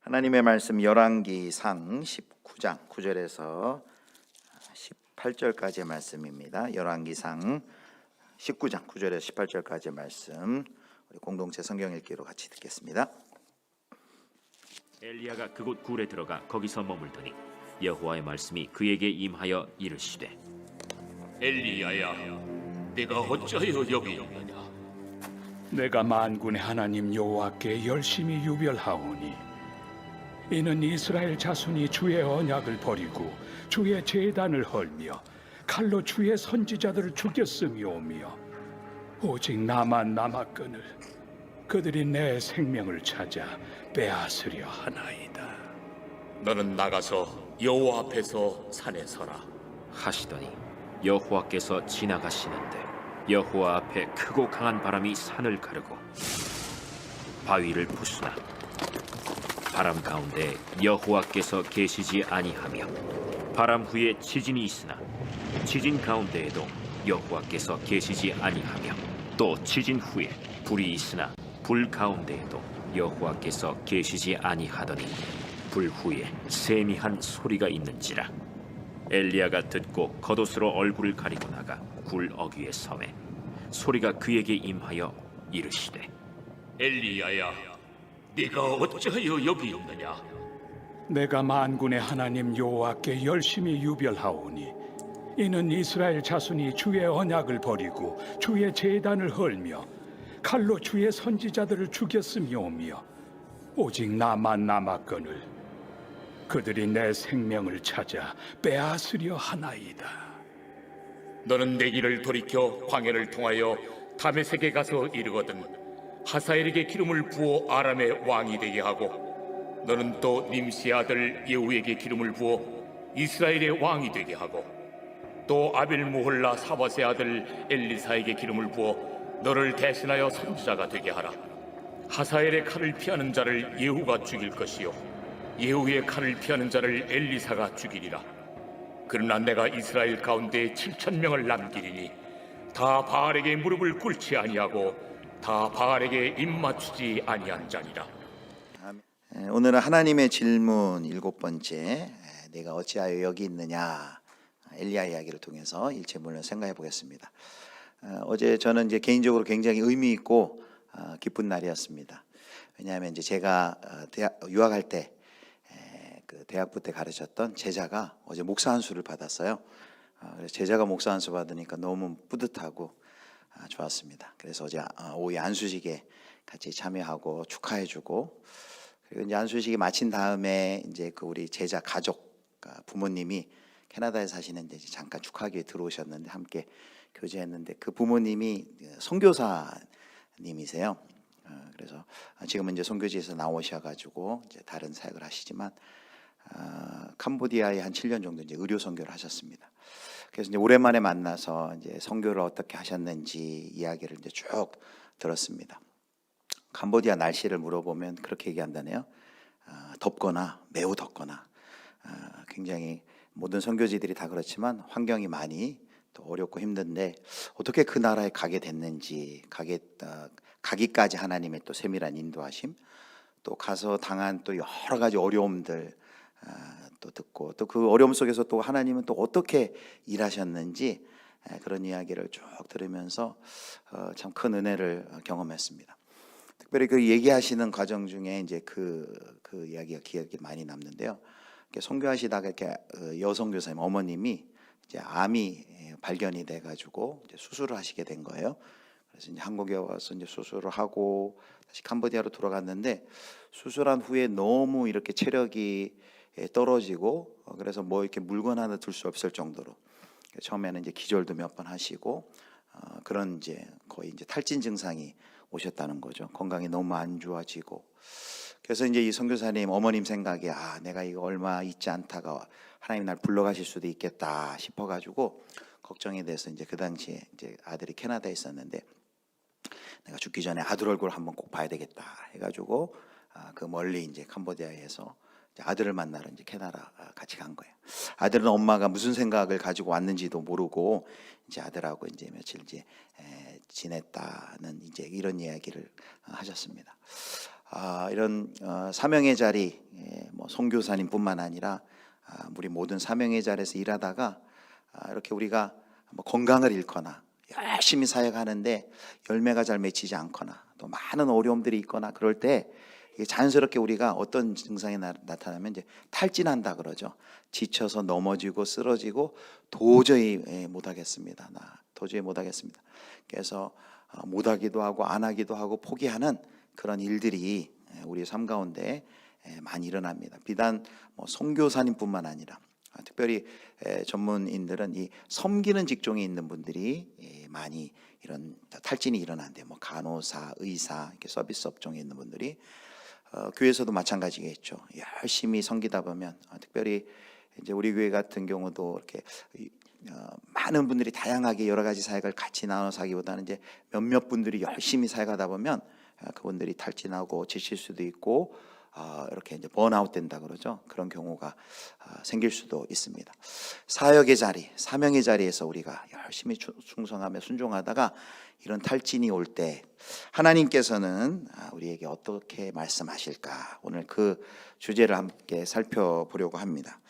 하나님의 말씀 열왕기상 19장 9절에서 18절까지의 말씀입니다. 열왕기상 19장 9절에서 18절까지의 말씀, 우리 공동체 성경 읽기로 같이 듣겠습니다. 엘리야가 그곳 굴에 들어가 거기서 머물더니 여호와의 말씀이 그에게 임하여 이르시되, 엘리야야, 네가 어찌하여 여기 있느냐? 내가 만군의 하나님 여호와께 열심히 유별하오니 이는 이스라엘 자손이 주의 언약을 버리고 주의 제단을 헐며 칼로 주의 선지자들을 죽였음이오며 오직 나만 남았거늘 그들이 내 생명을 찾아 빼앗으려 하나이다. 너는 나가서 여호와 앞에서 산에 서라. 하시더니 여호와께서 지나가시는데 여호와 앞에 크고 강한 바람이 산을 가르고 바위를 부수나 바람 가운데 여호와께서 계시지 아니하며 바람 후에 지진이 있으나 지진 가운데에도 여호와께서 계시지 아니하며 또 지진 후에 불이 있으나 불 가운데에도 여호와께서 계시지 아니하더니 불 후에 세미한 소리가 있는지라. 엘리야가 듣고 겉옷으로 얼굴을 가리고 나가 굴 어귀에 서매 소리가 그에게 임하여 이르시되, 엘리야야, 네가 어찌하여 여기 있느냐? 내가 만군의 하나님 여호와께 열심히 유별하오니 이는 이스라엘 자손이 주의 언약을 버리고 주의 제단을 헐며 칼로 주의 선지자들을 죽였음이오며 오직 나만 남았거늘 그들이 내 생명을 찾아 빼앗으려 하나이다. 너는 내 길을 돌이켜 광야를 통하여 다메섹에 가서 이르거든 하사엘에게 기름을 부어 아람의 왕이 되게 하고 너는 또 님시의 아들 예후에게 기름을 부어 이스라엘의 왕이 되게 하고 또 아벨무홀라 사밧의 아들 엘리사에게 기름을 부어 너를 대신하여 선지자가 되게 하라. 하사엘의 칼을 피하는 자를 예후가 죽일 것이요 예후의 칼을 피하는 자를 엘리사가 죽이리라. 그러나 내가 이스라엘 가운데 7,000명을 남기리니 다 바알에게 무릎을 꿇지 아니하고 다 바알에게 입맞추지 아니한 자니라. 오늘은 하나님의 질문 7번째, 내가 어찌하여 여기 있느냐, 엘리야 이야기를 통해서 일체문을 생각해 보겠습니다. 어제 저는 이제 개인적으로 굉장히 의미 있고 기쁜 날이었습니다. 왜냐하면 이제 제가 유학할 때 그 대학부 때 가르쳤던 제자가 어제 목사 안수를 받았어요. 그래서 제자가 목사 안수 받으니까 너무 뿌듯하고 좋았습니다. 그래서 어제 오후 안수식에 같이 참여하고 축하해주고, 그리고 이제 안수식이 마친 다음에 이제 그 우리 제자 가족 부모님이 캐나다에 사시는 이제 잠깐 축하하기 위해 들어오셨는데 함께 교제했는데 그 부모님이 선교사님이세요. 그래서 지금은 이제 선교지에서 나오셔가지고 이제 다른 사역을 하시지만 캄보디아에 한 7년 정도 이제 의료 선교를 하셨습니다. 그래서 이제 오랜만에 만나서 이제 선교를 어떻게 하셨는지 이야기를 이제 쭉 들었습니다. 캄보디아 날씨를 물어보면 그렇게 얘기한다네요. 덥거나 매우 덥거나, 굉장히 모든 선교지들이 다 그렇지만 환경이 많이 또 어렵고 힘든데 어떻게 그 나라에 가게 됐는지, 가기까지 하나님의 또 세밀한 인도하심, 또 가서 당한 또 여러 가지 어려움들 또 듣고, 또 그 어려움 속에서 또 하나님은 또 어떻게 일하셨는지 그런 이야기를 쭉 들으면서 참 큰 은혜를 경험했습니다. 특별히 그 얘기하시는 과정 중에 이제 그 이야기가 기억에 많이 남는데요. 선교하시다가 이렇게 여성 교사님 어머님이 이제 암이 발견이 돼가지고 이제 수술을 하시게 된 거예요. 그래서 이제 한국에 와서 이제 수술을 하고 다시 캄보디아로 돌아갔는데 수술한 후에 너무 이렇게 체력이 떨어지고 그래서 뭐 이렇게 물건 하나 들 수 없을 정도로 처음에는 이제 기절도 몇 번 하시고 그런 이제 거의 이제 탈진 증상이 오셨다는 거죠. 건강이 너무 안 좋아지고, 그래서 이제 이 선교사님 어머님 생각에 내가 이거 얼마 있지 않다가 하나님 날 불러가실 수도 있겠다 싶어가지고 걱정이 돼서 이제 그 당시에 이제 아들이 캐나다에 있었는데 내가 죽기 전에 아들 얼굴 한번 꼭 봐야 되겠다 해가지고 그 멀리 이제 캄보디아에서 아들을 만나러 이제 캐나다 같이 간 거예요. 아들은 엄마가 무슨 생각을 가지고 왔는지도 모르고 이제 아들하고 이제 며칠 이제 지냈다는 이제 이런 이야기를 하셨습니다. 이런 사명의 자리, 뭐 선교사님뿐만 아니라 우리 모든 사명의 자리에서 일하다가 이렇게 우리가 뭐 건강을 잃거나 열심히 사역하는데 열매가 잘 맺히지 않거나 또 많은 어려움들이 있거나 그럴 때 이게 자연스럽게 우리가 어떤 증상이 나타나면 이제 탈진한다 그러죠. 지쳐서 넘어지고 쓰러지고 도저히 못하겠습니다. 나 도저히 못하겠습니다. 그래서 못하기도 하고 안 하기도 하고 포기하는 그런 일들이 우리 삶 가운데 많이 일어납니다. 비단 뭐 선교사님뿐만 아니라 특별히 전문인들은 이 섬기는 직종에 있는 분들이 많이 이런 탈진이 일어난대요. 뭐 간호사, 의사, 이렇게 서비스 업종에 있는 분들이 교회에서도 마찬가지겠죠. 열심히 섬기다 보면 특별히 이제 우리 교회 같은 경우도 이렇게 많은 분들이 다양하게 여러 가지 사역을 같이 나눠서 하기보다는 이제 몇몇 분들이 열심히 사역하다 보면 그분들이 탈진하고 지칠 수도 있고 이렇게 이제 번아웃 된다 그러죠. 그런 경우가 생길 수도 있습니다. 사역의 자리, 사명의 자리에서 우리가 열심히 충성하며 순종하다가 이런 탈진이 올 때 하나님께서는 우리에게 어떻게 말씀하실까? 오늘 그 주제를 함께 살펴보려고 합니다.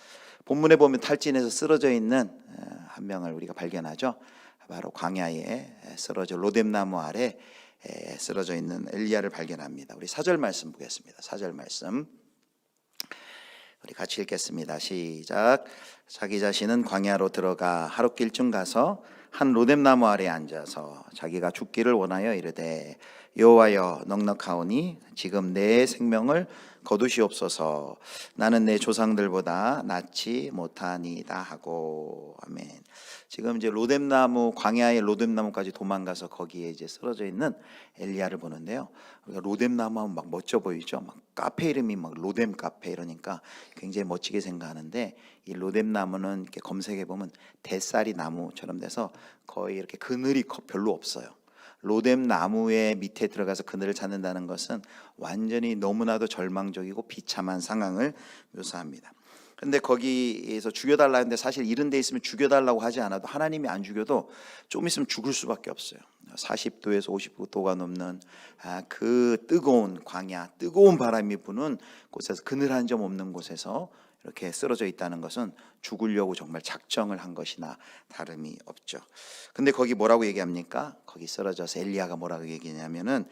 본문에 보면 탈진에서 쓰러져 있는 한 명을 우리가 발견하죠. 바로 광야에 쓰러져 로뎀나무 아래 쓰러져 있는 엘리야를 발견합니다. 우리 4절 말씀 보겠습니다. 4절 말씀 우리 같이 읽겠습니다. 시작. 자기 자신은 광야로 들어가 하룻길쯤 가서 한 로뎀나무 아래에 앉아서 자기가 죽기를 원하여 이르되 여호와여 넉넉하오니 지금 내 생명을 거두시옵소서. 나는 내 조상들보다 낫지 못하니이다 하고. 아멘. 지금 이제 로뎀나무, 광야의 로뎀나무까지 도망가서 거기에 이제 쓰러져 있는 엘리야를 보는데요. 우리가 로뎀나무 하면 막 멋져 보이죠. 막 카페 이름이 막 로뎀 카페 이러니까 굉장히 멋지게 생각하는데 이 로뎀나무는 이렇게 검색해 보면 대쌀이 나무처럼 돼서 거의 이렇게 그늘이 별로 없어요. 로뎀나무의 밑에 들어가서 그늘을 찾는다는 것은 완전히 너무나도 절망적이고 비참한 상황을 묘사합니다. 근데 거기에서 죽여달라 했는데 사실 이런 데 있으면 죽여달라고 하지 않아도 하나님이 안 죽여도 좀 있으면 죽을 수밖에 없어요. 40도에서 50도가 넘는 그 뜨거운 광야, 뜨거운 바람이 부는 곳에서 그늘 한 점 없는 곳에서 이렇게 쓰러져 있다는 것은 죽으려고 정말 작정을 한 것이나 다름이 없죠. 근데 거기 뭐라고 얘기합니까? 거기 쓰러져서 엘리야가 뭐라고 얘기냐면은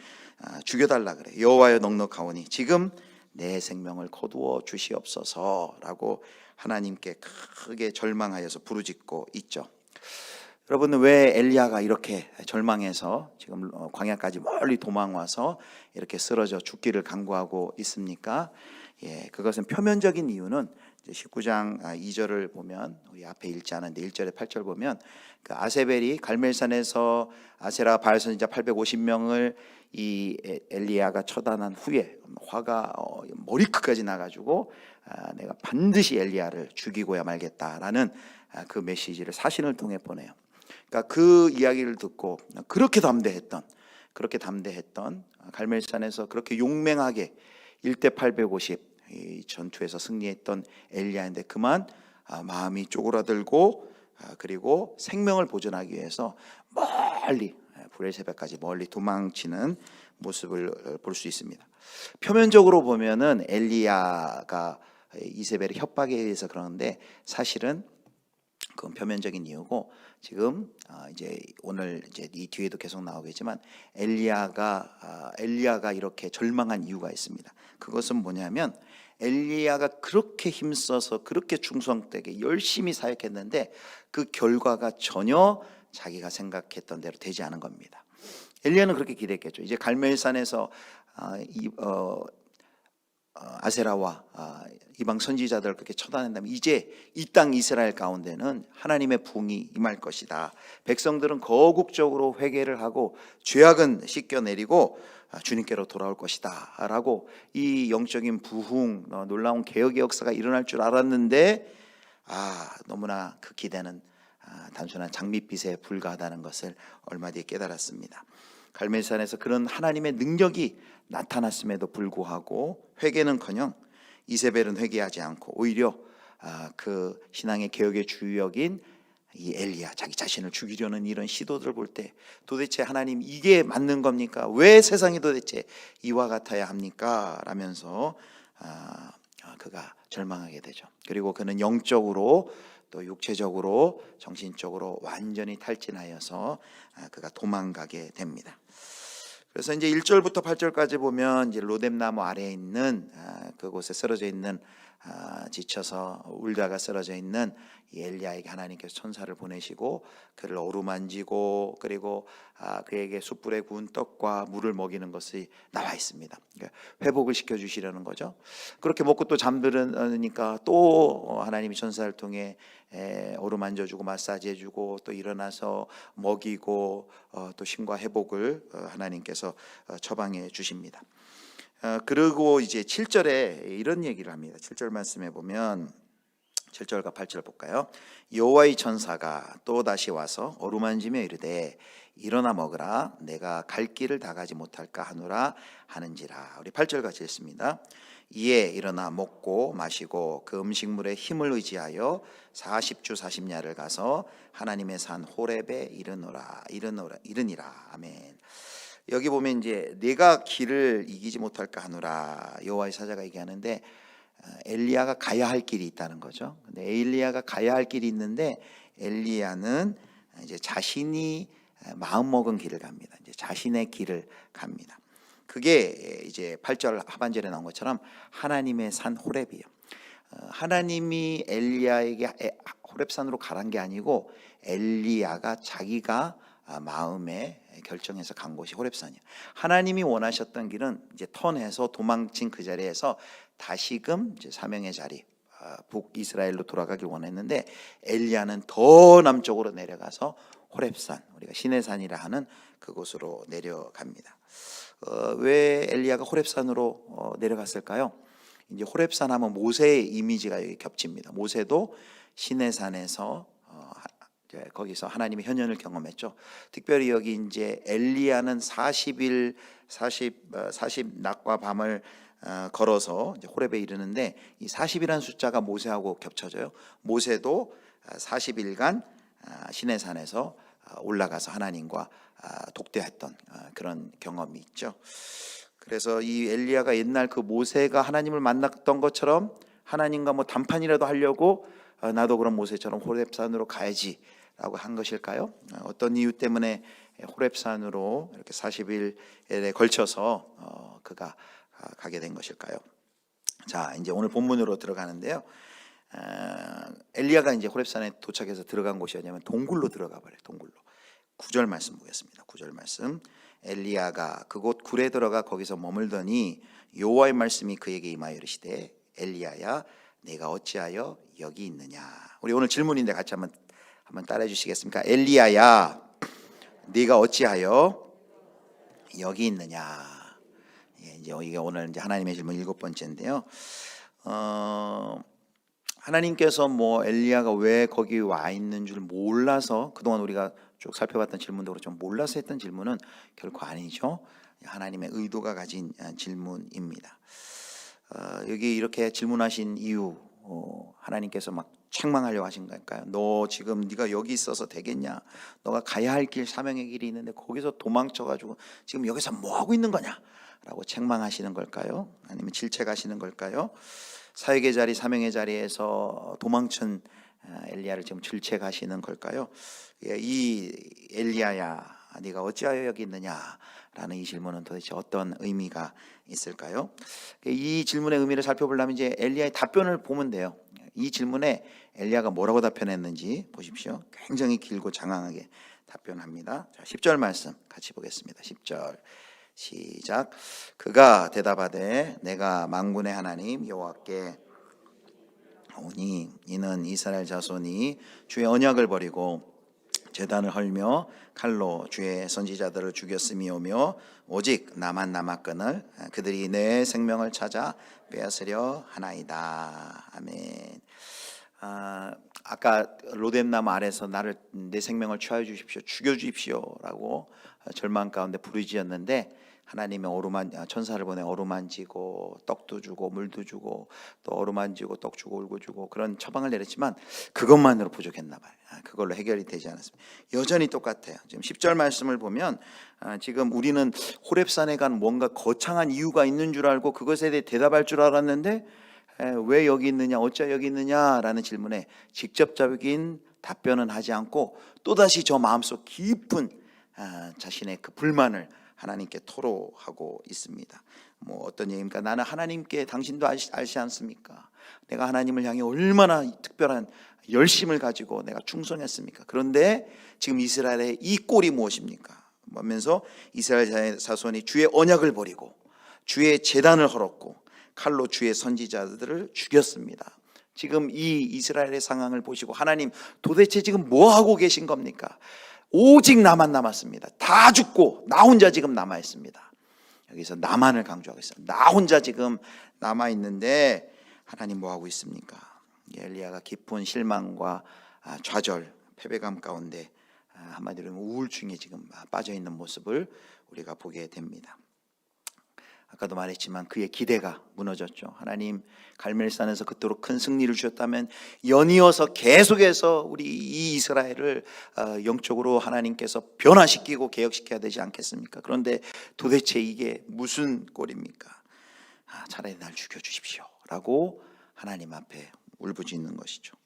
죽여달라 그래. 여호와여 넉넉하오니 지금 내 생명을 거두어 주시옵소서라고 하나님께 크게 절망하여서 부르짖고 있죠. 여러분은 왜 엘리야가 이렇게 절망해서 지금 광야까지 멀리 도망와서 이렇게 쓰러져 죽기를 간구하고 있습니까? 그것은 표면적인 이유는 19장 2절을 보면 우리 앞에 읽지 않은데 1절에 8절 보면 그 아세벨이 갈멜산에서 아세라 바알 선지자 850명을 이 엘리야가 처단한 후에 화가 머리끝까지 나가지고 내가 반드시 엘리야를 죽이고야 말겠다라는 그 메시지를 사신을 통해 보내요. 그러니까 그 이야기를 듣고 그렇게 담대했던 갈멜산에서 그렇게 용맹하게 1대 850 이 전투에서 승리했던 엘리야인데 그만 마음이 쪼그라들고 그리고 생명을 보존하기 위해서 멀리 불의 새벽까지 멀리 도망치는 모습을 볼 수 있습니다. 표면적으로 보면은 엘리야가 이세벨의 협박에 의해서 그러는데 사실은 그건 표면적인 이유고 지금 이제 오늘 이제 이 뒤에도 계속 나오겠지만 엘리야가 이렇게 절망한 이유가 있습니다. 그것은 뭐냐면 엘리야가 그렇게 힘써서 그렇게 충성되게 열심히 사역했는데 그 결과가 전혀 자기가 생각했던 대로 되지 않은 겁니다. 엘리야는 그렇게 기대했겠죠. 이제 갈멜산에서 아세라와 이방 선지자들을 그렇게 처단한다면 이제 이 땅 이스라엘 가운데는 하나님의 부흥이 임할 것이다. 백성들은 거국적으로 회개를 하고 죄악은 씻겨내리고 주님께로 돌아올 것이다 라고 이 영적인 부흥, 놀라운 개혁의 역사가 일어날 줄 알았는데 너무나 그 기대는 단순한 장밋빛에 불과하다는 것을 얼마 뒤에 깨달았습니다. 갈멜산에서 그런 하나님의 능력이 나타났음에도 불구하고 회개는커녕 이세벨은 회개하지 않고 오히려 그 신앙의 개혁의 주역인 이 엘리야 자기 자신을 죽이려는 이런 시도들을 볼 때 도대체 하나님 이게 맞는 겁니까? 왜 세상이 도대체 이와 같아야 합니까? 라면서 그가 절망하게 되죠. 그리고 그는 영적으로 또 육체적으로 정신적으로 완전히 탈진하여서 그가 도망가게 됩니다. 그래서 이제 1절부터 8절까지 보면 이제 로뎀나무 아래에 있는 그곳에 쓰러져 있는 지쳐서 울다가 쓰러져 있는 이 엘리야에게 하나님께서 천사를 보내시고 그를 어루만지고 그리고 그에게 숯불에 구운 떡과 물을 먹이는 것이 나와 있습니다. 그러니까 회복을 시켜 주시려는 거죠. 그렇게 먹고 또 잠들으니까 또 하나님이 천사를 통해 어루만져주고 마사지해주고 또 일어나서 먹이고 또 힘과 회복을 하나님께서 처방해 주십니다. 그리고 이제 7절에 이런 얘기를 합니다. 7절 말씀에 보면 7절과 8절 볼까요? 여호와의 천사가 또 다시 와서 어루만지며 이르되 일어나 먹으라 내가 갈 길을 다 가지 못할까 하노라 하는지라. 우리 8절 같이 읽습니다. 이에 일어나 먹고 마시고 그 음식물에 힘을 의지하여 40주 40야를 가서 하나님의 산 호렙에 이르니라. 아멘. 여기 보면 이제 내가 길을 이기지 못할까 하노라 여호와의 사자가 얘기하는데 엘리야가 가야 할 길이 있다는 거죠. 근데 엘리야가 가야 할 길이 있는데 엘리야는 이제 자신이 마음 먹은 길을 갑니다. 이제 자신의 길을 갑니다. 그게 이제 8절 하반절에 나온 것처럼 하나님의 산 호렙이에요. 하나님이 엘리야에게 호렙산으로 가란 게 아니고 엘리야가 자기가 마음에 결정해서 간 곳이 호렙산이에요. 하나님이 원하셨던 길은 이제 턴해서 도망친 그 자리에서 다시금 이제 사명의 자리 북이스라엘로 돌아가길 원했는데 엘리야는 더 남쪽으로 내려가서 호렙산, 우리가 시내산이라 하는 그곳으로 내려갑니다. 왜 엘리야가 호렙산으로 내려갔을까요? 이제 호렙산 하면 모세의 이미지가 여기 겹칩니다. 모세도 시내산에서 거기서 하나님의 현현을 경험했죠. 특별히 여기 이제 엘리야는 40일 40 낮과 밤을 걸어서 이제 호렙에 이르는데 이 40이라는 숫자가 모세하고 겹쳐져요. 모세도 40일간 시내산에서 올라가서 하나님과 독대했던 그런 경험이 있죠. 그래서 이 엘리야가 옛날 그 모세가 하나님을 만났던 것처럼 하나님과 뭐 담판이라도 하려고 나도 그런 모세처럼 호렙산으로 가야지라고 한 것일까요? 어떤 이유 때문에 호렙산으로 이렇게 40일에 걸쳐서 그가 가게 된 것일까요? 자, 이제 오늘 본문으로 들어가는데요. 엘리야가 이제 호렙산에 도착해서 들어간 곳이 어디냐면 동굴로 들어가 버려요. 동굴로. 9절 말씀 보겠습니다. 9절 말씀. 엘리야가 그곳 굴에 들어가 거기서 머물더니 여호와의 말씀이 그에게 임하여 이르시되 엘리야야 내가 어찌하여 여기 있느냐. 우리 오늘 질문인데 같이 한번 따라해 주시겠습니까? 엘리야야 네가 어찌하여 여기 있느냐. 이제 이게 오늘 이제 하나님의 질문 7번째인데요. 하나님께서 뭐 엘리야가 왜 거기 와 있는 줄 몰라서 그동안 우리가 쭉 살펴봤던 질문도 그렇지만 몰라서 했던 질문은 결코 아니죠. 하나님의 의도가 가진 질문입니다. 여기 이렇게 질문하신 이유 하나님께서 막 책망하려고 하신 걸까요? 너 지금 네가 여기 있어서 되겠냐? 너가 가야 할 길 사명의 길이 있는데 거기서 도망쳐가지고 지금 여기서 뭐 하고 있는 거냐? 라고 책망하시는 걸까요? 아니면 질책하시는 걸까요? 사역의 자리, 사명의 자리에서 도망친 엘리야를 지금 질책하시는 걸까요? 이 엘리야야 네가 어찌하여 여기 있느냐라는 이 질문은 도대체 어떤 의미가 있을까요? 이 질문의 의미를 살펴보려면 이제 엘리야의 답변을 보면 돼요. 이 질문에 엘리야가 뭐라고 답변했는지 보십시오. 굉장히 길고 장황하게 답변합니다. 자, 10절 말씀 같이 보겠습니다. 10절 시작. 그가 대답하되 내가 만군의 하나님 여호와께 오니 이는 이스라엘 자손이 주의 언약을 버리고 제단을 헐며 칼로 주의 선지자들을 죽였음이오며 오직 나만 남았거늘 그들이 내 생명을 찾아 빼앗으려 하나이다. 아멘. 아까 로뎀나무 아래서 내 생명을 취하여 주십시오, 죽여 주십시오라고 절망 가운데 부르짖었는데 하나님의 천사를 보내 어루만지고 떡도 주고 물도 주고 또 어루만지고 떡 주고 울고 주고 그런 처방을 내렸지만 그것만으로 부족했나 봐요. 그걸로 해결이 되지 않았습니다. 여전히 똑같아요. 지금 10절 말씀을 보면 지금 우리는 호렙산에 간 뭔가 거창한 이유가 있는 줄 알고 그것에 대해 대답할 줄 알았는데 왜 여기 있느냐, 어찌 여기 있느냐라는 질문에 직접적인 답변은 하지 않고 또다시 저 마음속 깊은 자신의 그 불만을 하나님께 토로하고 있습니다. 뭐 어떤 얘기입니까? 나는 하나님께 당신도 알지 않습니까? 내가 하나님을 향해 얼마나 특별한 열심을 가지고 내가 충성했습니까? 그런데 지금 이스라엘의 이 꼴이 무엇입니까? 하면서 이스라엘 자손이 주의 언약을 버리고 주의 제단을 헐었고 칼로 주의 선지자들을 죽였습니다. 지금 이 이스라엘의 상황을 보시고 하나님 도대체 지금 뭐 하고 계신 겁니까? 오직 나만 남았습니다. 다 죽고 나 혼자 지금 남아 있습니다. 여기서 나만을 강조하고 있어요. 나 혼자 지금 남아 있는데 하나님 뭐 하고 있습니까? 엘리야가 깊은 실망과 좌절, 패배감 가운데 한마디로 우울증에 지금 빠져 있는 모습을 우리가 보게 됩니다. 아까도 말했지만 그의 기대가 무너졌죠. 하나님 갈멜산에서 그토록 큰 승리를 주셨다면 연이어서 계속해서 우리 이 이스라엘을 영적으로 하나님께서 변화시키고 개혁시켜야 되지 않겠습니까? 그런데 도대체 이게 무슨 꼴입니까? 차라리 날 죽여주십시오 라고 하나님 앞에 울부짖는 것이죠.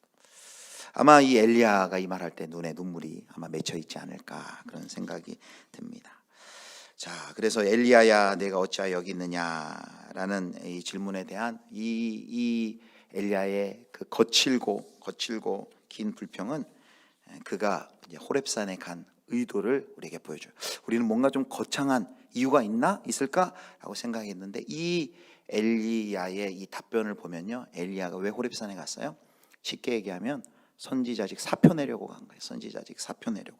아마 이 엘리야가 이 말할 때 눈에 눈물이 아마 맺혀 있지 않을까 그런 생각이 듭니다. 자, 그래서 엘리야야 내가 어찌하여 여기 있느냐라는 이 질문에 대한 이 엘리야의 그 거칠고 긴 불평은 그가 이제 호렙산에 간 의도를 우리에게 보여줘요. 우리는 뭔가 좀 거창한 이유가 있을까라고 생각했는데 이 엘리야의 이 답변을 보면요, 엘리야가 왜 호렙산에 갔어요? 쉽게 얘기하면 선지자직 사표 내려고 간 거예요. 선지자직 사표 내려고.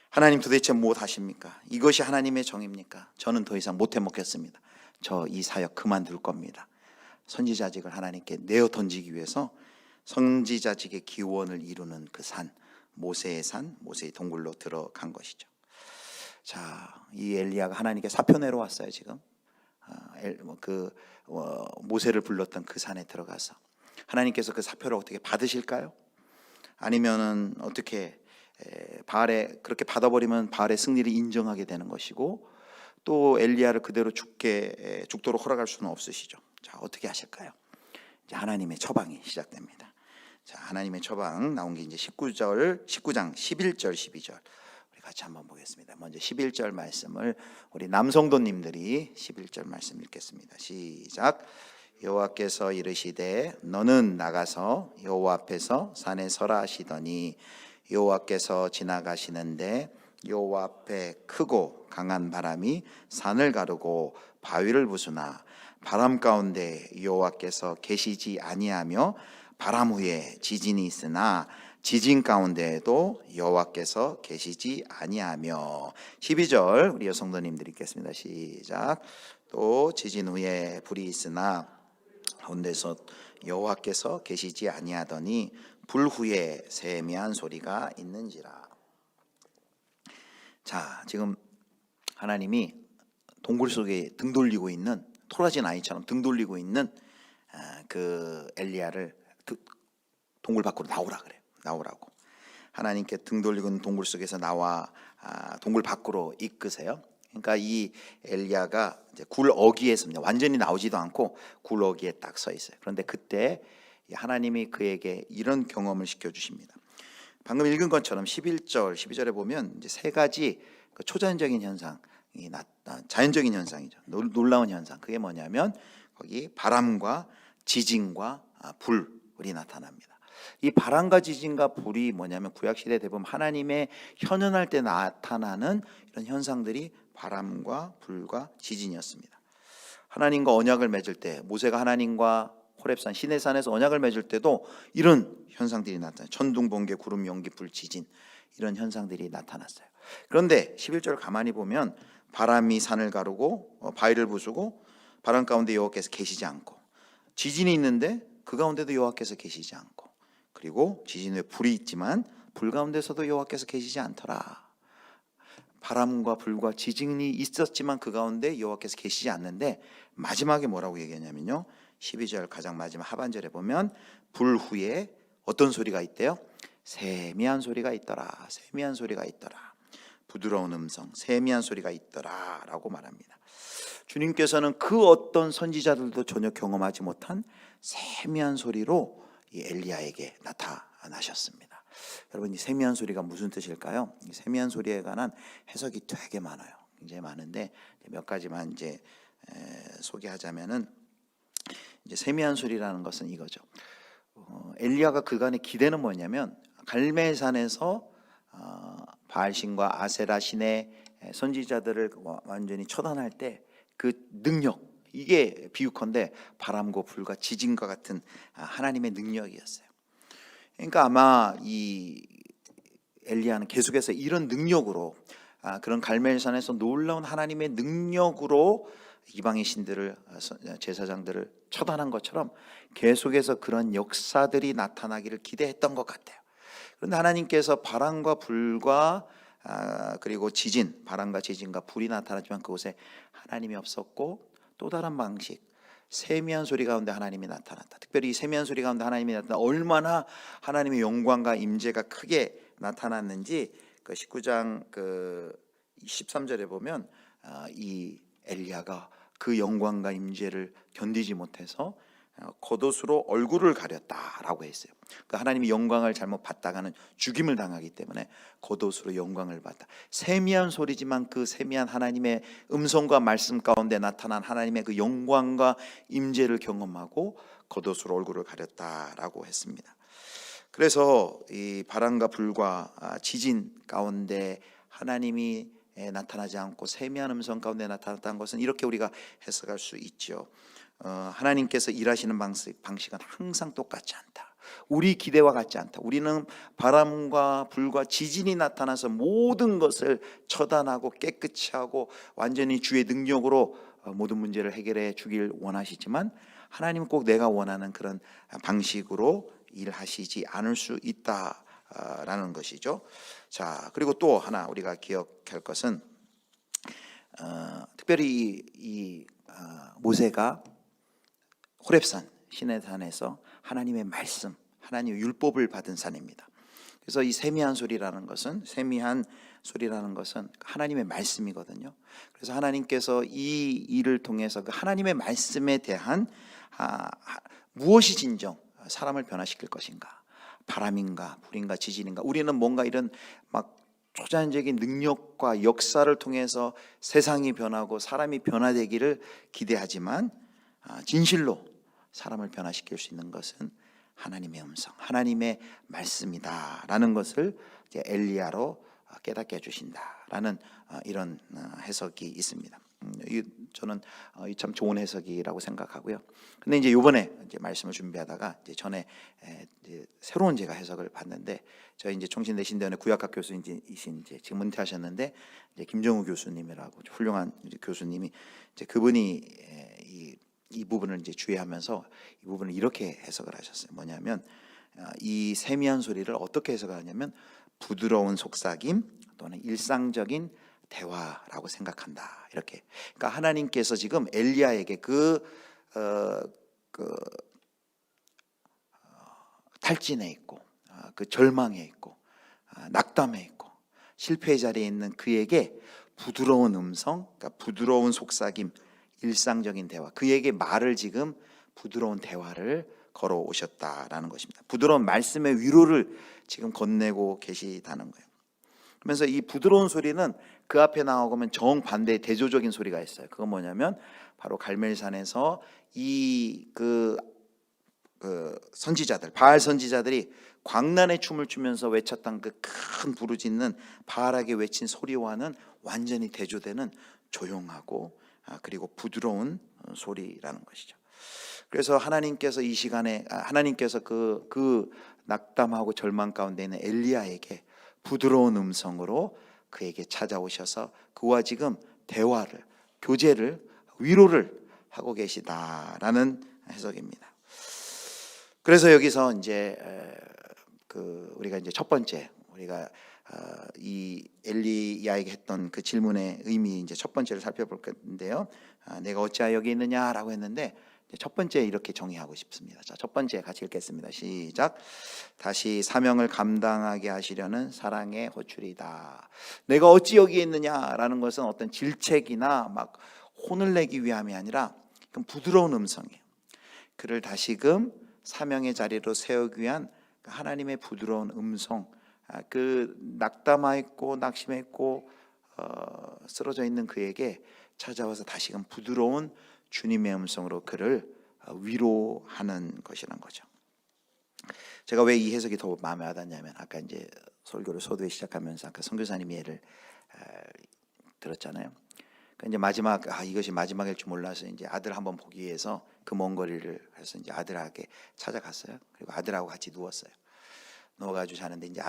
하나님 도대체 뭐 하십니까? 이것이 하나님의 정입니까? 저는 더 이상 못해 먹겠습니다. 저 이 사역 그만둘 겁니다. 선지자직을 하나님께 내어 던지기 위해서 선지자직의 기원을 이루는 그 산, 모세의 동굴로 들어간 것이죠. 자, 이 엘리야가 하나님께 사표 내러 왔어요. 지금 모세를 불렀던 그 산에 들어가서 하나님께서 그 사표를 어떻게 받으실까요? 아니면은 어떻게 바알에 그렇게 받아버리면 바알의 승리를 인정하게 되는 것이고 또 엘리야를 그대로 죽도록 허락할 수는 없으시죠. 자, 어떻게 하실까요? 이제 하나님의 처방이 시작됩니다. 자, 하나님의 처방 나온 게 이제 19장 11절 12절 우리 같이 한번 보겠습니다. 먼저 11절 말씀을 우리 남성도님들이 11절 말씀 읽겠습니다. 시작. 여호와께서 이르시되 너는 나가서 여호와 앞에서 산에 서라 하시더니 여호와께서 지나가시는데 여호와 앞에 크고 강한 바람이 산을 가르고 바위를 부수나 바람 가운데 여호와께서 계시지 아니하며 바람 후에 지진이 있으나 지진 가운데에도 여호와께서 계시지 아니하며 12절 우리 여성도님들 읽겠습니다. 시작. 또 지진 후에 불이 있으나 가운데서 여호와께서 계시지 아니하더니 불 후에 세미한 소리가 있는지라. 자, 지금 하나님이 동굴 속에 등 돌리고 있는 토라진 아이처럼 등 돌리고 있는 그 엘리야를 동굴 밖으로 나오라 그래요. 나오라고. 하나님께 등 돌리고 있는 동굴 속에서 나와 동굴 밖으로 이끄세요. 그러니까 이 엘리야가 이제 굴 어귀에서 완전히 나오지도 않고 굴 어귀에 딱 서 있어요. 그런데 그때 하나님이 그에게 이런 경험을 시켜주십니다. 방금 읽은 것처럼 11절, 12절에 보면 이제 세 가지 초자연적인 현상이 자연적인 현상이죠. 놀라운 현상. 그게 뭐냐면 거기 바람과 지진과 불이 나타납니다. 이 바람과 지진과 불이 뭐냐면 구약시대 대부분 하나님의 현현할 때 나타나는 이런 현상들이 바람과 불과 지진이었습니다. 하나님과 언약을 맺을 때 모세가 하나님과 호렙산 시내산에서 언약을 맺을 때도 이런 현상들이 나타나요. 천둥, 번개, 구름, 연기, 불, 지진 이런 현상들이 나타났어요. 그런데 11절 가만히 보면 바람이 산을 가르고 바위를 부수고 바람 가운데 여호와께서 계시지 않고 지진이 있는데 그 가운데도 여호와께서 계시지 않고 그리고 지진 후에 불이 있지만 불 가운데서도 여호와께서 계시지 않더라. 바람과 불과 지진이 있었지만 그 가운데 여호와께서 계시지 않는데 마지막에 뭐라고 얘기하냐면요, 12절 가장 마지막 하반절에 보면 불 후에 어떤 소리가 있대요? 세미한 소리가 있더라. 세미한 소리가 있더라. 부드러운 음성, 세미한 소리가 있더라 라고 말합니다. 주님께서는 그 어떤 선지자들도 전혀 경험하지 못한 세미한 소리로 이 엘리야에게 나타나셨습니다. 여러분, 이 세미한 소리가 무슨 뜻일까요? 이 세미한 소리에 관한 해석이 되게 많아요. 굉장히 많은데 몇 가지만 이제 소개하자면은, 이제 세미한 소리라는 것은 이거죠. 엘리야가 그간의 기대는 뭐냐면, 갈멜산에서 바알신과 아세라 신의 선지자들을 완전히 처단할 때 그 능력, 이게 비유컨대 바람과 불과 지진과 같은 하나님의 능력이었어요. 그러니까 아마 이 엘리야는 계속해서 이런 능력으로, 그런 갈멜산에서 놀라운 하나님의 능력으로 이방의 신들을, 제사장들을 처단한 것처럼 계속해서 그런 역사들이 나타나기를 기대했던 것 같아요. 그런데 하나님께서 바람과 불과 그리고 지진, 바람과 지진과 불이 나타났지만 그곳에 하나님이 없었고, 또 다른 방식, 세미한 소리 가운데 하나님이 나타났다. 특별히 이 세미한 소리 가운데 하나님이 나타나 얼마나 하나님의 영광과 임재가 크게 나타났는지 그 19장 그 13절에 보면 이 엘리야가 그 영광과 임재를 견디지 못해서 겉옷으로 얼굴을 가렸다라고 했어요. 그 하나님이 영광을 잘못 받다가는 죽임을 당하기 때문에 겉옷으로 영광을 받다. 세미한 소리지만 그 세미한 하나님의 음성과 말씀 가운데 나타난 하나님의 그 영광과 임재를 경험하고 겉옷으로 얼굴을 가렸다라고 했습니다. 그래서 이 바람과 불과 지진 가운데 하나님이 나타나지 않고 세미한 음성 가운데 나타났다는 것은 이렇게 우리가 해석할 수 있죠. 하나님께서 일하시는 방식은 항상 똑같지 않다. 우리 기대와 같지 않다. 우리는 바람과 불과 지진이 나타나서 모든 것을 처단하고 깨끗이 하고 완전히 주의 능력으로 모든 문제를 해결해 주길 원하시지만, 하나님은 꼭 내가 원하는 그런 방식으로 일하시지 않을 수 있다라는 것이죠. 자, 그리고 또 하나 우리가 기억할 것은, 특별히 이 모세가 호렙산 시내산에서 하나님의 말씀, 하나님의 율법을 받은 산입니다. 그래서 이 세미한 소리라는 것은 하나님의 말씀이거든요. 그래서 하나님께서 이 일을 통해서 그 하나님의 말씀에 대한 무엇이 진정 사람을 변화시킬 것인가, 바람인가 불인가 지진인가, 우리는 뭔가 이런 막 초자연적인 능력과 역사를 통해서 세상이 변하고 사람이 변화되기를 기대하지만, 진실로 사람을 변화시킬 수 있는 것은 하나님의 음성, 하나님의 말씀이다라는 것을 이제 엘리야로 깨닫게 해주신다라는 이런 해석이 있습니다. 저는 참 좋은 해석이라고 생각하고요. 근데 이제 이번에 이제 말씀을 준비하다가 이제 전에 이제 새로운 제가 해석을 봤는데, 저희 이제 총신대신대원의 구약학 교수이신 이제 지금 은퇴하셨는데 이제 김정우 교수님이라고 훌륭한 교수님이 이제 그분이 이 부분을 이제 주의하면서 이 부분을 이렇게 해석을 하셨어요. 뭐냐면 이 세미한 소리를 어떻게 해석하냐면 부드러운 속삭임 또는 일상적인 대화라고 생각한다. 이렇게. 그러니까 하나님께서 지금 엘리야에게 탈진해 있고 그 절망해 있고 낙담해 있고 실패의 자리에 있는 그에게 부드러운 음성, 그러니까 부드러운 속삭임, 일상적인 대화, 그에게 말을 지금 부드러운 대화를 걸어오셨다라는 것입니다. 부드러운 말씀의 위로를 지금 건네고 계시다는 거예요. 그러면서 이 부드러운 소리는 그 앞에 나오면 정반대의 대조적인 소리가 있어요. 그건 뭐냐면 바로 갈멜산에서 그 선지자들, 바알 선지자들이 광란의 춤을 추면서 외쳤던 그 큰 부르짖는 바알에게 외친 소리와는 완전히 대조되는 조용하고 그리고 부드러운 소리라는 것이죠. 그래서 하나님께서 이 시간에 하나님께서 그 낙담하고 절망 가운데 있는 엘리야에게 부드러운 음성으로 그에게 찾아오셔서 그와 지금 대화를, 교제를, 위로를 하고 계시다라는 해석입니다. 그래서 여기서 이제 우리가 이제 첫 번째 우리가 이 엘리야에게 했던 그 질문의 의미 이제 첫 번째를 살펴볼 건데요. 내가 어찌하여 여기 있느냐라고 했는데 첫 번째 이렇게 정의하고 싶습니다. 자, 첫 번째 같이 읽겠습니다. 시작. 다시 사명을 감당하게 하시려는 사랑의 호출이다. 내가 어찌 여기 있느냐라는 것은 어떤 질책이나 막 혼을 내기 위함이 아니라 부드러운 음성이에요. 그를 다시금 사명의 자리로 세우기 위한 하나님의 부드러운 음성, 그 낙담하 있고 낙심해 있고 쓰러져 있는 그에게 찾아와서 다시금 부드러운 주님의 음성으로 그를 위로하는 것이란 거죠. 제가 왜 이 해석이 더 마음에 와닿냐면 아까 이제 설교를 소도에 시작하면서 아까 선교사님이 예를 들었잖아요. 그러니까 이제 마지막 이것이 마지막일 줄 몰라서 이제 아들 한번 보기 위해서 그 먼 거리를 해서 이제 아들에게 찾아갔어요. 그리고 아들하고 같이 누웠어요. 누워가지고 자는데 이제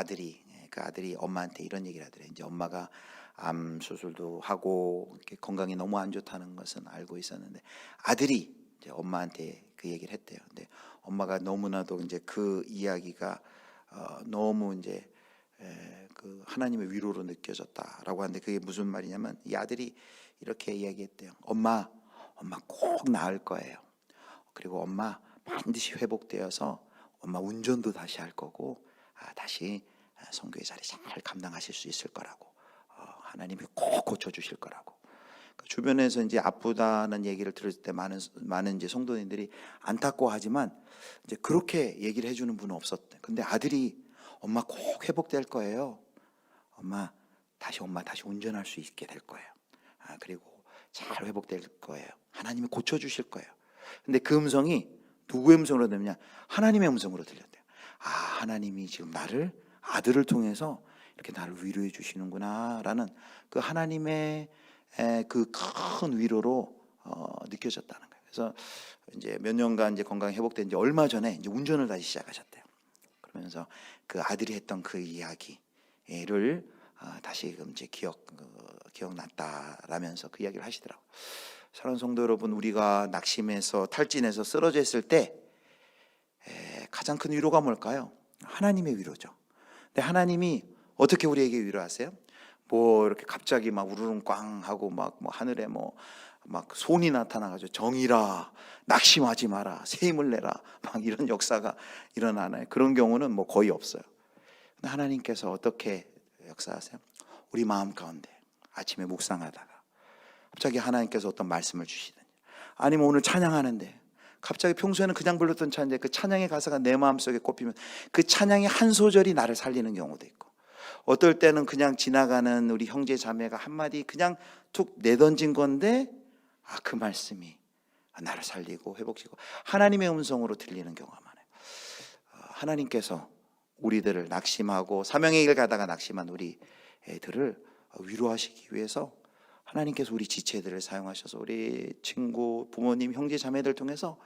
그 아들이 엄마한테 이런 얘기를 하더래요. 이제 엄마가 암 수술도 하고 이렇게 건강이 너무 안 좋다는 것은 알고 있었는데 아들이 이제 엄마한테 그 얘기를 했대요. 근데 엄마가 너무나도 이제 그 이야기가 너무 이제 그 하나님의 위로로 느껴졌다라고 하는데 그게 무슨 말이냐면 이 아들이 이렇게 이야기했대요. 엄마 꼭 나을 거예요. 그리고 엄마 반드시 회복되어서 엄마 운전도 다시 할 거고 다시 선교의 자리 잘 감당하실 수 있을 거라고 하나님이 꼭 고쳐주실 거라고. 주변에서 이제 아프다는 얘기를 들을 때 많은 이제 성도님들이 안타까워하지만 이제 그렇게 얘기를 해주는 분은 없었대. 근데 아들이 엄마 꼭 회복될 거예요. 엄마 다시 운전할 수 있게 될 거예요. 그리고 잘 회복될 거예요. 하나님이 고쳐주실 거예요. 근데 그 음성이 누구의 음성으로 들리냐? 하나님의 음성으로 들렸대요. 하나님이 지금 나를 아들을 통해서 이렇게 나를 위로해 주시는구나라는 그 하나님의 그 큰 위로로 느껴졌다는 거예요. 그래서 이제 몇 년간 이제 건강이 회복된 지 얼마 전에 이제 운전을 다시 시작하셨대요. 그러면서 그 아들이 했던 그 이야기를 다시금 이제 기억났다라면서 그 이야기를 하시더라고요. 사랑하는 성도 여러분, 우리가 낙심해서 탈진해서 쓰러져 있을 때 가장 큰 위로가 뭘까요? 하나님의 위로죠. 근데 하나님이 어떻게 우리에게 위로하세요? 뭐 이렇게 갑자기 막 우르릉꽝 하고 막 하늘에 막 손이 나타나가지고 정의라, 낙심하지 마라, 새 힘을 내라, 막 이런 역사가 일어나나요? 그런 경우는 뭐 거의 없어요. 근데 하나님께서 어떻게 역사하세요? 우리 마음 가운데 아침에 묵상하다가 갑자기 하나님께서 어떤 말씀을 주시든지, 아니면 오늘 찬양하는데 갑자기 평소에는 그냥 불렀던 찬양인데 그 찬양의 가사가 내 마음속에 꼽히면 그 찬양의 한 소절이 나를 살리는 경우도 있고, 어떨 때는 그냥 지나가는 우리 형제 자매가 한마디 그냥 툭 내던진 건데 그 말씀이 나를 살리고 회복시키고 하나님의 음성으로 들리는 경우가 많아요. 하나님께서 우리들을 낙심하고 사명의 길 가다가 낙심한 우리 애들을 위로하시기 위해서 하나님께서 우리 지체들을 사용하셔서 우리 친구, 부모님, 형제 자매들 통해서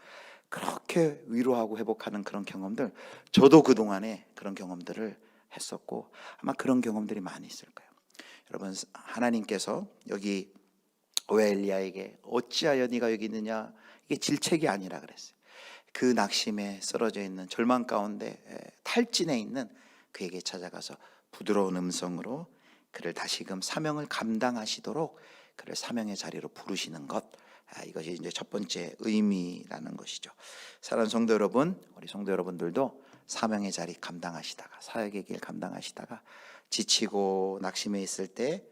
그렇게 위로하고 회복하는 그런 경험들, 저도 그동안에 그런 경험들을 했었고 아마 그런 경험들이 많이 있을 거예요. 여러분, 하나님께서 여기 왜 엘리야에게 어찌하여 네가 여기 있느냐, 이게 질책이 아니라 그랬어요. 그 낙심에 쓰러져 있는 절망 가운데 탈진해 있는 그에게 찾아가서 부드러운 음성으로 그를 다시금 사명을 감당하시도록 그를 사명의 자리로 부르시는 것, 이것이 이제 첫 번째 의미라는 것이죠. 사랑하는 성도 여러분, 우리 성도 여러분들도 사명의 자리 감당하시다가, 사역의 길 감당하시다가 지치고 낙심해 있을 때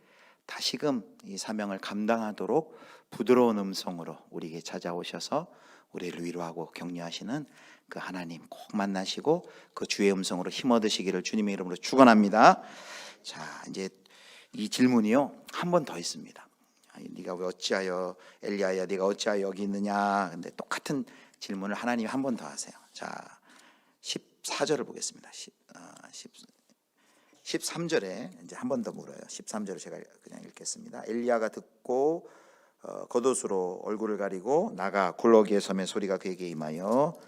다시금 이 사명을 감당하도록 부드러운 음성으로 우리에게 찾아오셔서 우리를 위로하고 격려하시는 그 하나님 꼭 만나시고 그 주의 음성으로 힘 얻으시기를 주님의 이름으로 축원합니다. 자, 이제 이 질문이요, 한 번 더 있습니다. 네가 왜 어찌하여 엘리야야, 네가 어찌하여 여기 있느냐. 근데 똑같은 질문을 하나님이 한 번 더 하세요. 자, 14절을 보겠습니다. 13절에 이제 한 번 더 물어요. 13절을 제가 그냥 읽겠습니다. 엘리야가 듣고 겉옷으로 얼굴을 가리고 나가 굴러기에 섬에 소리가 그에게 임하여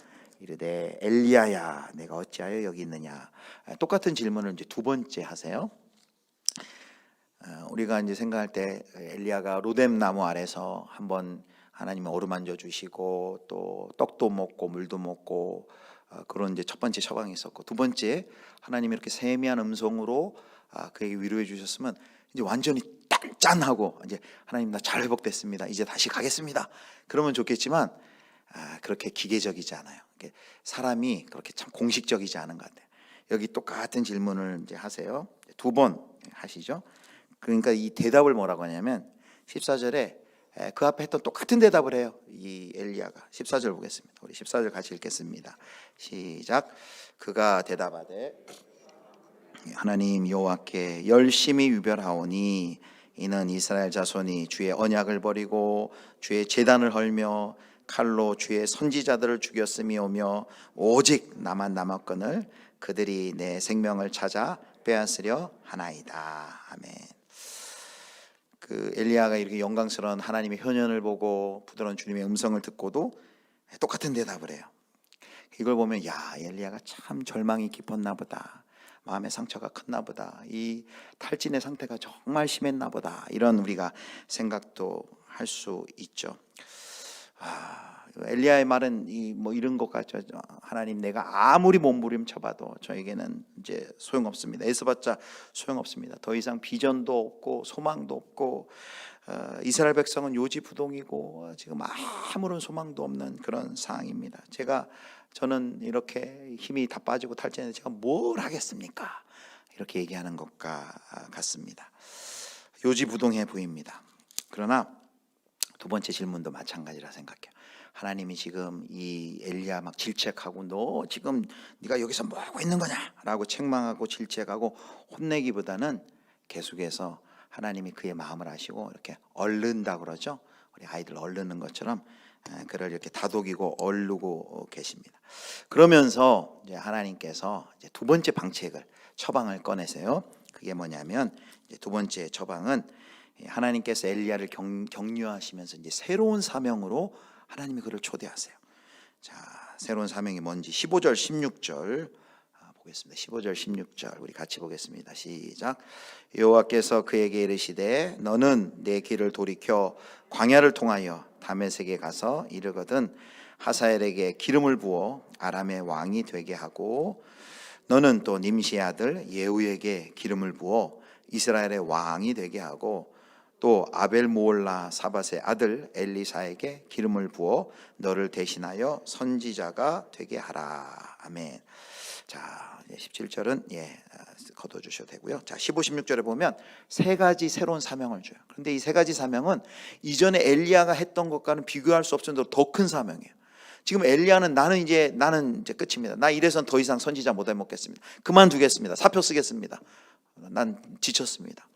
이르되 엘리야야, 내가 어찌하여 여기 있느냐. 똑같은 질문을 이제 두 번째 하세요. 우리가 이제 생각할 때 엘리야가 로뎀 나무 아래서 한번 하나님이 어루만져 주시고 또 떡도 먹고 물도 먹고 그런 이제 첫 번째 처방이 있었고, 두 번째 하나님이 이렇게 세미한 음성으로 그에게 위로해 주셨으면 이제 완전히 짠하고 이제 하나님 나 잘 회복됐습니다. 이제 다시 가겠습니다. 그러면 좋겠지만 그렇게 기계적이지 않아요. 사람이 그렇게 참 공식적이지 않은 것 같아요. 여기 똑같은 질문을 이제 하세요. 두 번 하시죠. 그러니까 이 대답을 뭐라고 하냐면 14절에 그 앞에 했던 똑같은 대답을 해요. 이 엘리야가. 14절 보겠습니다. 우리 14절 같이 읽겠습니다. 시작. 그가 대답하되 하나님 여호와께 열심히 유별하오니 이는 이스라엘 자손이 주의 언약을 버리고 주의 제단을 헐며 칼로 주의 선지자들을 죽였음이오며 오직 나만 남았거늘 그들이 내 생명을 찾아 빼앗으려 하나이다. 아멘. 그 엘리야가 이렇게 영광스러운 하나님의 현현을 보고 부드러운 주님의 음성을 듣고도 똑같은 대답을 해요. 이걸 보면 야, 엘리야가 참 절망이 깊었나 보다. 마음의 상처가 컸나 보다. 이 탈진의 상태가 정말 심했나 보다. 이런 우리가 생각도 할 수 있죠. 엘리야의 말은 뭐 이런 것 같죠. 하나님, 내가 아무리 몸부림쳐봐도 저에게는 이제 소용없습니다. 애써봤자 소용없습니다. 더 이상 비전도 없고 소망도 없고 이스라엘 백성은 요지부동이고 지금 아무런 소망도 없는 그런 상황입니다. 저는 이렇게 힘이 다 빠지고 탈진해서 제가 뭘 하겠습니까? 이렇게 얘기하는 것과 같습니다. 요지부동해 보입니다. 그러나 두 번째 질문도 마찬가지라 생각해요. 하나님이 지금 이 엘리야 막 질책하고 너 지금 네가 여기서 뭐 하고 있는 거냐라고 책망하고 질책하고 혼내기보다는 계속해서 하나님이 그의 마음을 아시고 이렇게 얼른다 그러죠. 우리 아이들 얼르는 것처럼 그를 이렇게 다독이고 얼르고 계십니다. 그러면서 이제 하나님께서 이제 두 번째 방책을 처방을 꺼내세요. 그게 뭐냐면 이제 두 번째 처방은 하나님께서 엘리야를 격려하시면서 이제 새로운 사명으로 하나님이 그를 초대하세요. 자, 새로운 사명이 뭔지 15절 16절 보겠습니다. 15절 16절 우리 같이 보겠습니다. 시작. 여호와께서 그에게 이르시되 너는 내 길을 돌이켜 광야를 통하여 다메섹에 가서 이르거든 하사엘에게 기름을 부어 아람의 왕이 되게 하고 너는 또 님시의 아들 예후에게 기름을 부어 이스라엘의 왕이 되게 하고 또 아벨 모올라 사밧의 아들 엘리사에게 기름을 부어 너를 대신하여 선지자가 되게 하라. 아멘. 자, 17절은 거둬 주셔도 되고요. 자, 15, 16절에 보면 세 가지 새로운 사명을 줘요. 그런데 이 세 가지 사명은 이전에 엘리야가 했던 것과는 비교할 수 없을 정도로 더 큰 사명이에요. 지금 엘리야는 나는 이제 끝입니다. 나 이래선 더 이상 선지자 못 해먹겠습니다. 그만두겠습니다. 사표 쓰겠습니다. 난 지쳤습니다.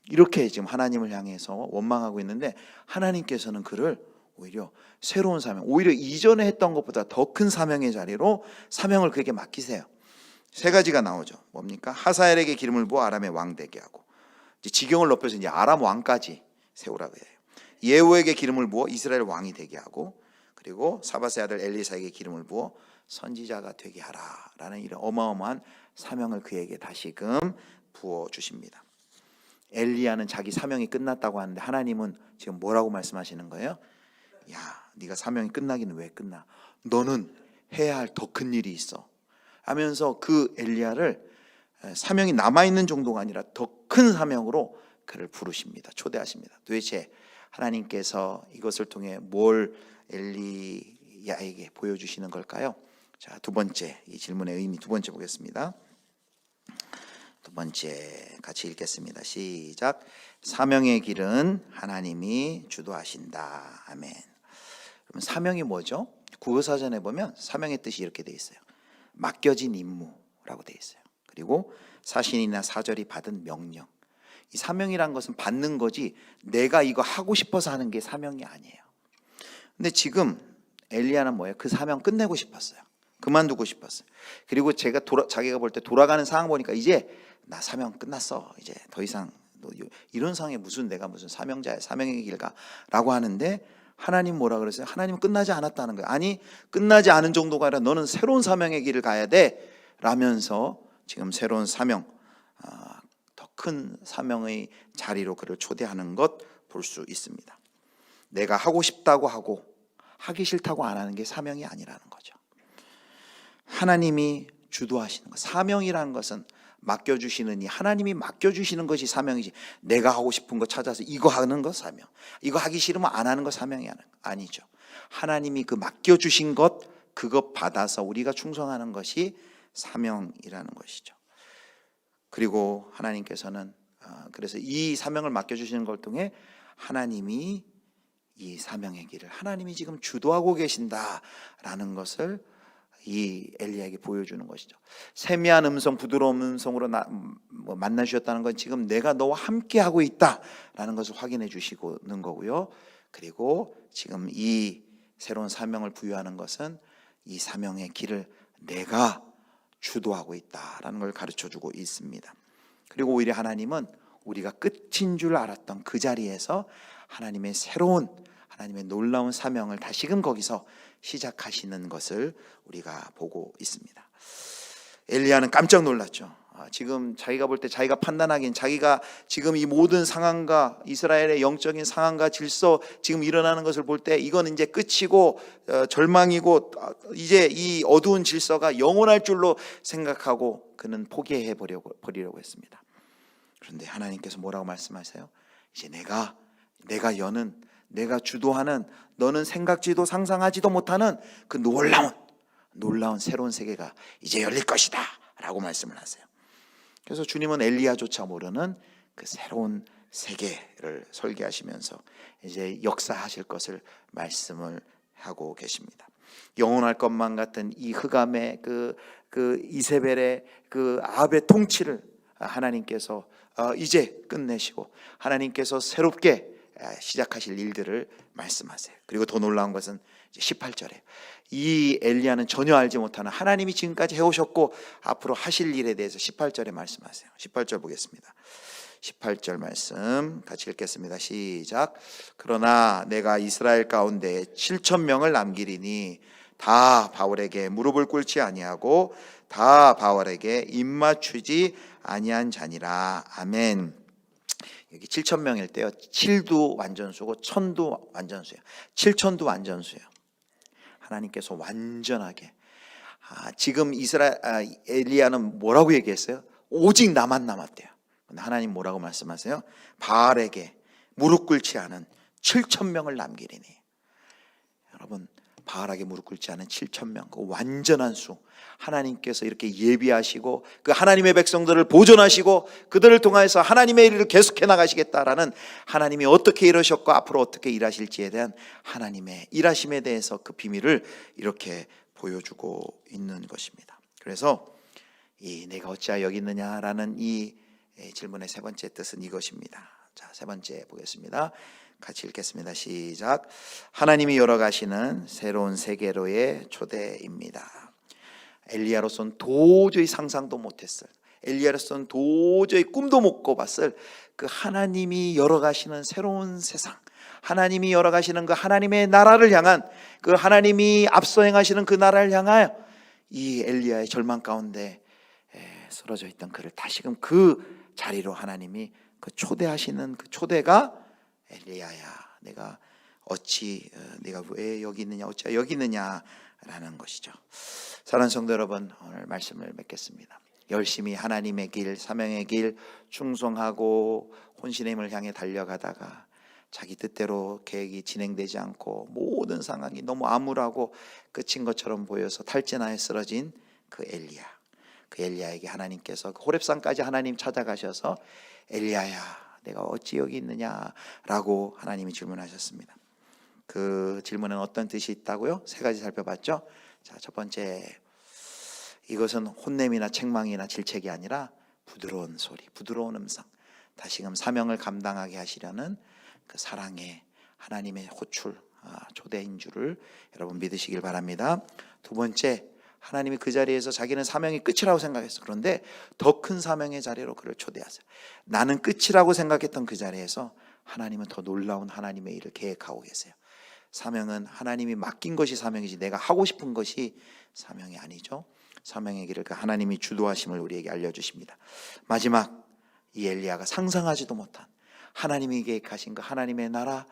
이렇게 지금 하나님을 향해서 원망하고 있는데 하나님께서는 그를 오히려 새로운 사명, 오히려 이전에 했던 것보다 더 큰 사명의 자리로 사명을 그에게 맡기세요. 세 가지가 나오죠. 뭡니까? 하사엘에게 기름을 부어 아람의 왕 되게 하고, 이제 지경을 높여서 이제 아람 왕까지 세우라고 해요. 예후에게 기름을 부어 이스라엘 왕이 되게 하고, 그리고 사밧의 아들 엘리사에게 기름을 부어 선지자가 되게 하라라는 이런 어마어마한 사명을 그에게 다시금 부어 주십니다. 엘리야는 자기 사명이 끝났다고 하는데 하나님은 지금 뭐라고 말씀하시는 거예요? 야, 네가 사명이 끝나기는 왜 끝나? 너는 해야 할 더 큰 일이 있어 하면서 그 엘리야를 사명이 남아있는 정도가 아니라 더 큰 사명으로 그를 부르십니다. 초대하십니다. 도대체 하나님께서 이것을 통해 뭘 엘리야에게 보여주시는 걸까요? 자, 두 번째, 이 질문의 의미 두 번째 보겠습니다. 두 번째 같이 읽겠습니다. 시작. 사명의 길은 하나님이 주도하신다. 아멘. 그러면 사명이 뭐죠? 국어사전에 보면 사명의 뜻이 이렇게 돼 있어요. 맡겨진 임무라고 돼 있어요. 그리고 사신이나 사절이 받은 명령. 이 사명이란 것은 받는 거지 내가 이거 하고 싶어서 하는 게 사명이 아니에요. 근데 지금 엘리야는 뭐예요? 그 사명 끝내고 싶었어요. 그만두고 싶었어요. 그리고 자기가 볼 때 돌아가는 상황 보니까 이제 나 사명 끝났어. 이제 더 이상 이런 상황에 내가 무슨 사명자야, 사명의 길 가라고 하는데 하나님 뭐라 그랬어요? 하나님은 끝나지 않았다는 거예요. 아니, 끝나지 않은 정도가 아니라 너는 새로운 사명의 길을 가야 돼 라면서 지금 새로운 사명, 더 큰 사명의 자리로 그를 초대하는 것 볼 수 있습니다. 내가 하고 싶다고 하고 하기 싫다고 안 하는 게 사명이 아니라는 거죠. 하나님이 주도하시는 것, 사명이라는 것은 맡겨주시느니 하나님이 맡겨주시는 것이 사명이지 내가 하고 싶은 거 찾아서 이거 하는 거 사명, 이거 하기 싫으면 안 하는 거 사명이 아니죠. 하나님이 그 맡겨주신 것 그것 받아서 우리가 충성하는 것이 사명이라는 것이죠. 그리고 하나님께서는 그래서 이 사명을 맡겨주시는 걸 통해 하나님이 이 사명의 길을 하나님이 지금 주도하고 계신다라는 것을 이 엘리야에게 보여주는 것이죠. 세미한 음성, 부드러운 음성으로 만나 주셨다는 건 지금 내가 너와 함께 하고 있다라는 것을 확인해 주시는 거고요. 그리고 지금 이 새로운 사명을 부여하는 것은 이 사명의 길을 내가 주도하고 있다라는 걸 가르쳐 주고 있습니다. 그리고 오히려 하나님은 우리가 끝인 줄 알았던 그 자리에서 하나님의 새로운, 하나님의 놀라운 사명을 다시금 거기서 시작하시는 것을 우리가 보고 있습니다. 엘리야는 깜짝 놀랐죠. 지금 자기가 볼 때 자기가 판단하기엔 자기가 지금 이 모든 상황과 이스라엘의 영적인 상황과 질서 지금 일어나는 것을 볼 때 이건 이제 끝이고 절망이고 이제 이 어두운 질서가 영원할 줄로 생각하고 그는 포기해 버리려고 했습니다. 그런데 하나님께서 뭐라고 말씀하세요? 이제 내가 여는, 내가 주도하는, 너는 생각지도 상상하지도 못하는 그 놀라운 새로운 세계가 이제 열릴 것이다 라고 말씀을 하세요. 그래서 주님은 엘리야조차 모르는 그 새로운 세계를 설계하시면서 이제 역사하실 것을 말씀을 하고 계십니다. 영원할 것만 같은 이 흑암의 그 이세벨의 그 아합의 통치를 하나님께서 이제 끝내시고 하나님께서 새롭게 시작하실 일들을 말씀하세요. 그리고 더 놀라운 것은 18절에 이 엘리야는 전혀 알지 못하는 하나님이 지금까지 해오셨고 앞으로 하실 일에 대해서 18절에 말씀하세요. 18절 보겠습니다. 18절 말씀 같이 읽겠습니다. 시작. 그러나 내가 이스라엘 가운데 7,000명을 남기리니 다 바울에게 무릎을 꿇지 아니하고 다 바울에게 입맞추지 아니한 자니라. 아멘. 여기 7,000명일 때요, 7도 완전수고 1,000도 완전수예요. 7,000도 완전수예요. 하나님께서 완전하게 지금 엘리야는 뭐라고 얘기했어요? 오직 나만 남았대요. 근데 하나님 뭐라고 말씀하세요? 바알에게 무릎 꿇지 않은 7,000명을 남기리니. 여러분, 바알에게 무릎 꿇지 않은 7,000명, 그 완전한 수, 하나님께서 이렇게 예비하시고 그 하나님의 백성들을 보존하시고 그들을 통해서 하나님의 일을 계속해 나가시겠다라는, 하나님이 어떻게 이러셨고 앞으로 어떻게 일하실지에 대한 하나님의 일하심에 대해서 그 비밀을 이렇게 보여주고 있는 것입니다. 그래서 이 내가 어찌하여 여기 있느냐라는 이 질문의 세 번째 뜻은 이것입니다. 자, 세 번째 보겠습니다. 같이 읽겠습니다. 시작. 하나님이 열어가시는 새로운 세계로의 초대입니다. 엘리야로서는 도저히 상상도 못했을, 엘리야로서는 도저히 꿈도 못 꿔봤을 그 하나님이 열어가시는 새로운 세상, 하나님이 열어가시는 그 하나님의 나라를 향한, 그 하나님이 앞서 행하시는 그 나라를 향하여 이 엘리야의 절망 가운데 쓰러져 있던 그를 다시금 그 자리로 하나님이 그 초대하시는 그 초대가 엘리야야, 내가 왜 여기 있느냐, 어찌 여기 있느냐라는 것이죠. 사랑하는 성도 여러분, 오늘 말씀을 맺겠습니다. 열심히 하나님의 길, 사명의 길 충성하고 혼신의 힘을 향해 달려가다가 자기 뜻대로 계획이 진행되지 않고 모든 상황이 너무 암울하고 끝인 것처럼 보여서 탈진하여 쓰러진 그 엘리야, 그 엘리야에게 하나님께서 그 호렙산까지 하나님 찾아가셔서 엘리야야, 내가 어찌 여기 있느냐라고 하나님이 질문하셨습니다. 그 질문은 어떤 뜻이 있다고요? 세 가지 살펴봤죠. 자, 첫 번째, 이것은 혼냄이나 책망이나 질책이 아니라 부드러운 소리, 부드러운 음성, 다시금 사명을 감당하게 하시려는 그 사랑의 하나님의 호출, 초대인 줄을 여러분 믿으시길 바랍니다. 두 번째, 하나님이 그 자리에서 자기는 사명이 끝이라고 생각했어. 그런데 더 큰 사명의 자리로 그를 초대하세요. 나는 끝이라고 생각했던 그 자리에서 하나님은 더 놀라운 하나님의 일을 계획하고 계세요. 사명은 하나님이 맡긴 것이 사명이지 내가 하고 싶은 것이 사명이 아니죠. 사명의 길을 그 하나님이 주도하심을 우리에게 알려주십니다. 마지막, 이 엘리야가 상상하지도 못한 하나님이 계획하신 그 하나님의 나라,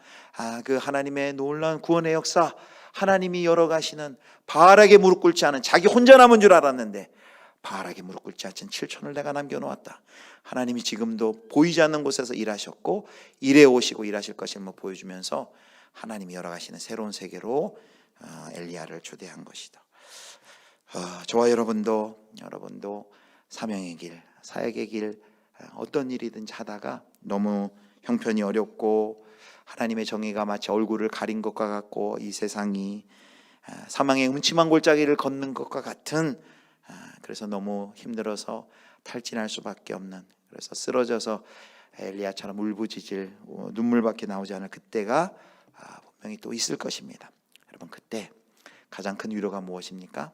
그 하나님의 놀라운 구원의 역사, 하나님이 열어가시는 바알에게 무릎 꿇지 않은, 자기 혼자 남은 줄 알았는데 바알에게 무릎 꿇지 않은 7천을 내가 남겨놓았다. 하나님이 지금도 보이지 않는 곳에서 일하셨고 일해 오시고 일하실 것임을 보여주면서 하나님이 열어가시는 새로운 세계로 엘리야를 초대한 것이다. 저와 여러분도 사명의 길, 사역의 길, 어떤 일이든지 하다가 너무 형편이 어렵고 하나님의 정의가 마치 얼굴을 가린 것과 같고 이 세상이 사망의 음침한 골짜기를 걷는 것과 같은, 그래서 너무 힘들어서 탈진할 수밖에 없는, 그래서 쓰러져서 엘리야처럼 울부짖을, 눈물밖에 나오지 않을 그때가 분명히 또 있을 것입니다. 여러분, 그때 가장 큰 위로가 무엇입니까?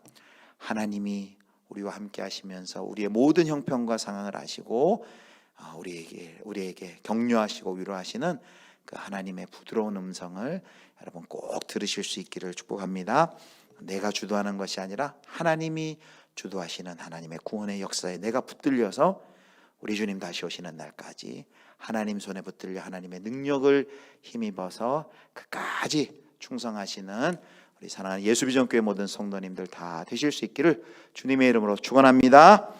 하나님이 우리와 함께 하시면서 우리의 모든 형편과 상황을 아시고 우리에게 격려하시고 위로하시는 그 하나님의 부드러운 음성을 여러분 꼭 들으실 수 있기를 축복합니다. 내가 주도하는 것이 아니라 하나님이 주도하시는 하나님의 구원의 역사에 내가 붙들려서 우리 주님 다시 오시는 날까지 하나님 손에 붙들려 하나님의 능력을 힘입어서 끝까지 충성하시는 우리 사랑하는 예수비전교회 모든 성도님들 다 되실 수 있기를 주님의 이름으로 축원합니다.